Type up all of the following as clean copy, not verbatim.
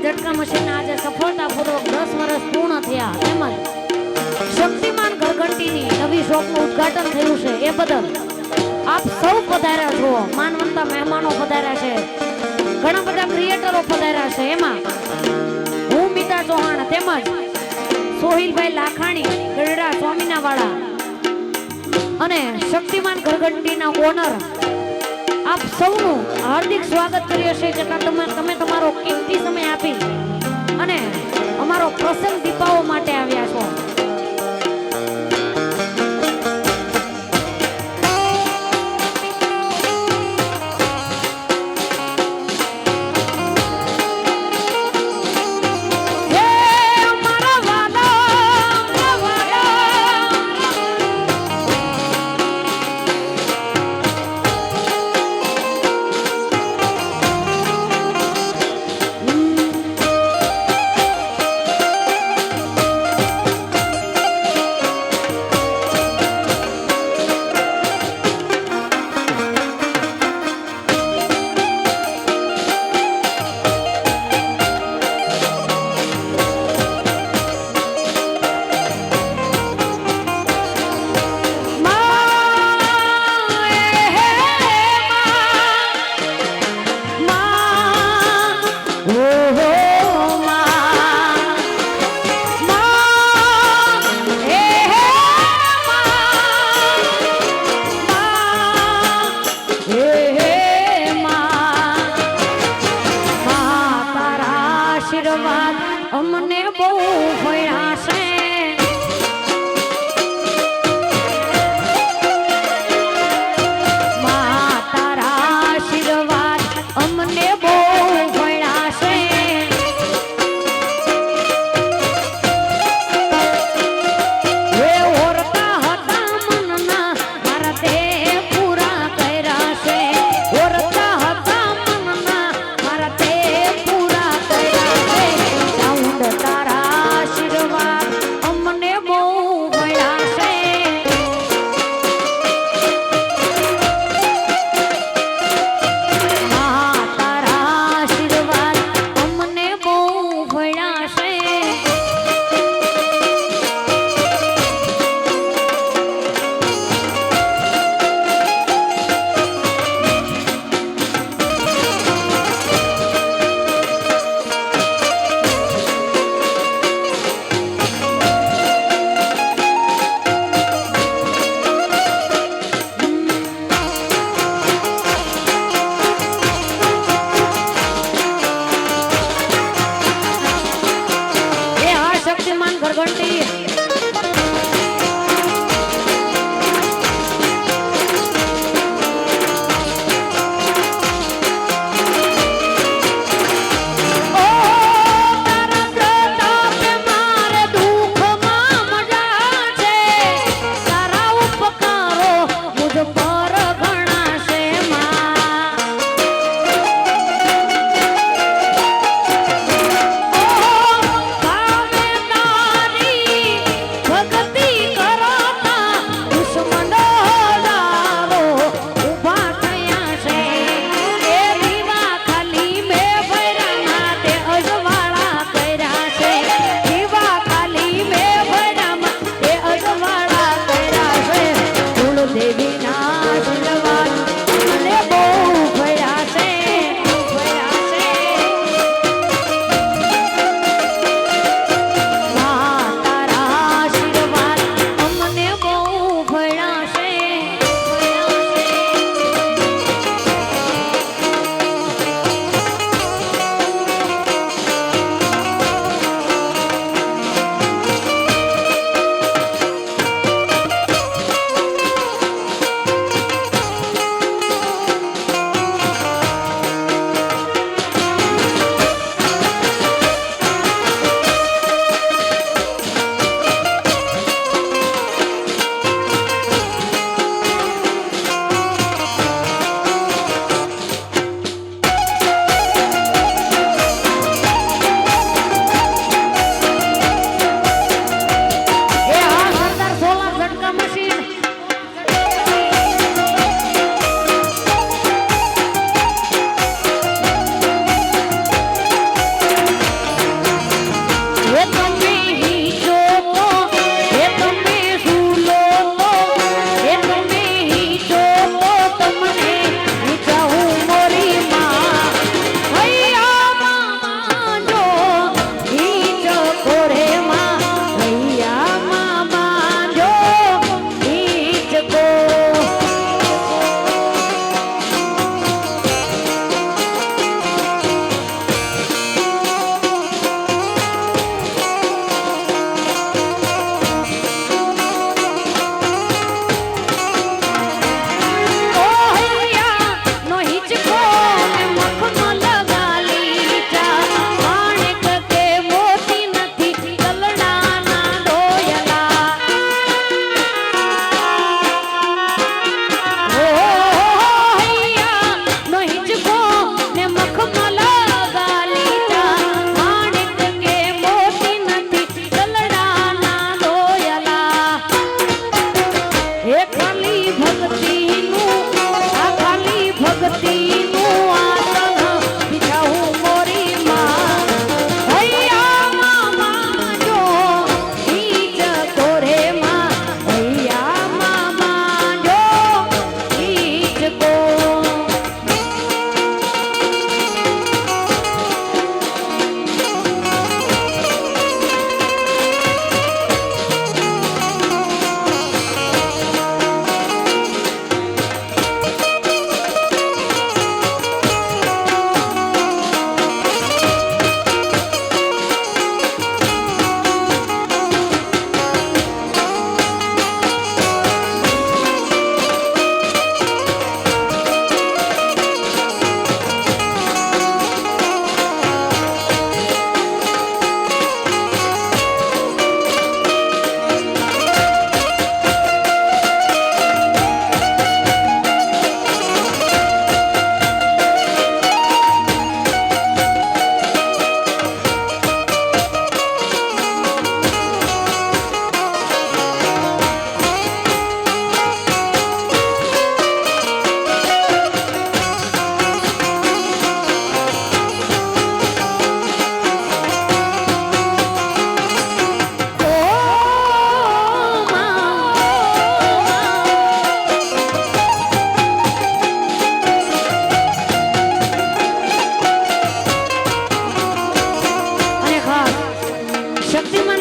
ઝટકા machine આજે સફળતાપૂર્વક 10 વર્ષ પૂર્ણ થયા તેમજ શક્તિમાન ઘરઘંટીની નવી શોપનું ઉદ્ઘાટન થયું છે એ બદલ આપ સૌ પધાર્યા છો. માનવંતા મહેમાનો પધાર્યા છે, ઘણા બધા ક્રિએટરો પધાર્યા છે. એમાં હું મીતા ચૌહાણ તેમજ સોહિલભાઈ લાખાણી ગઢડા સ્વામીનાવાળા અને શક્તિમાન ઘરઘંટીના ઓનર આપ સૌનું હાર્દિક સ્વાગત કરીએ છીએ. જેટલા તમે તમારો કિંમતી સમય આપી અને અમારો પ્રસંગ દીપાવવા માટે આવ્યા છો. અમને બહુ ભયા છે તારા આશીર્વાદ અમને બહુ ભયા છે. એ ઓરતા હતા મનના મારા તે પૂરા કર્યા છે. ઓરતા હતા મનના મારા તે પૂરા કર્યા છે. તારા આશીર્વાદ ઘરઘંટી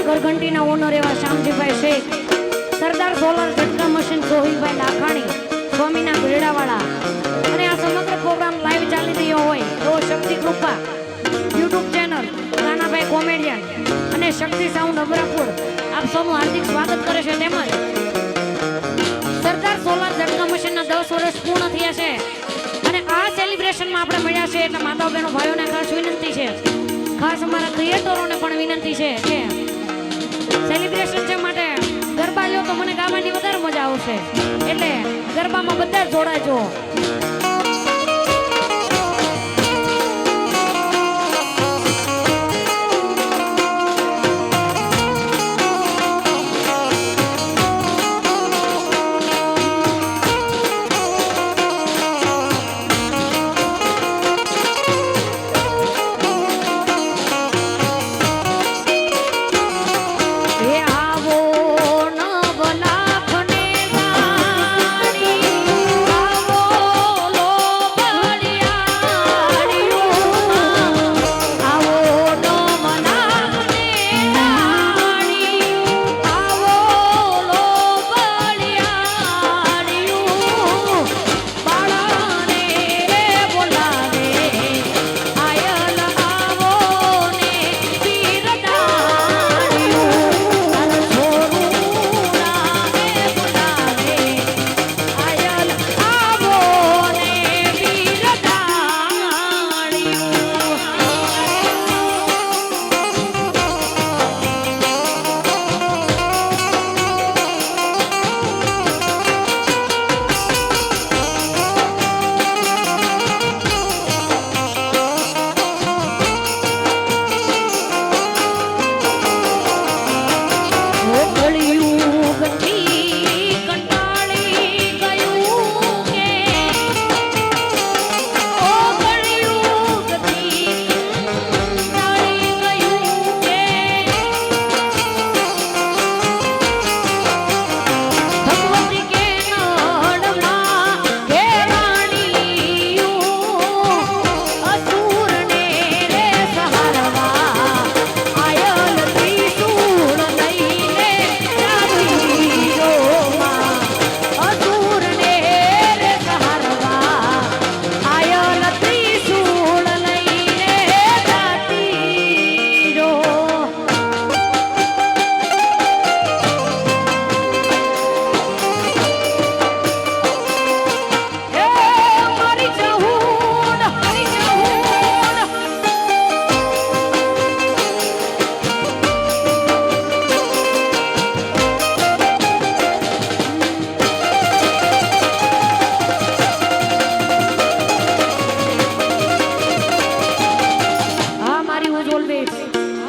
ઘરઘંટીના ઓનર એવા શ્યામજીભાઈ શેખ, સરદાર સોલર ઝટકા મશીન સોહિલભાઈ લાખાણી, સ્વામીના ભેડાવાળા. અને આ સમગ્ર પ્રોગ્રામ લાઈવ ચાલી રહ્યો હોય તો શક્તિ કૃપા યુટ્યુબ ચેનલ કાનાભાઈ કોમેડિયન અને શક્તિ સાઉન્ડ અમરાપુર આપ સૌનું હાર્દિક સ્વાગત કરે છે. તેમજ સરદાર સોલાર ઝટકા મશીનના 10 વર્ષ પૂર્ણ થયા છે અને આ સેલિબ્રેશનમાં આપણે મળ્યા છે એટલે માતાઓ બહેનો ભાઈઓને ખાસ વિનંતી છે, ખાસ અમારા ક્રિએટરોને પણ વિનંતી છે કે સેલિબ્રેશન છે માટે ગરબા લ્યો તો મને ગાવાની વધારે મજા આવશે, એટલે ગરબામાં બધા જ જોડાજો.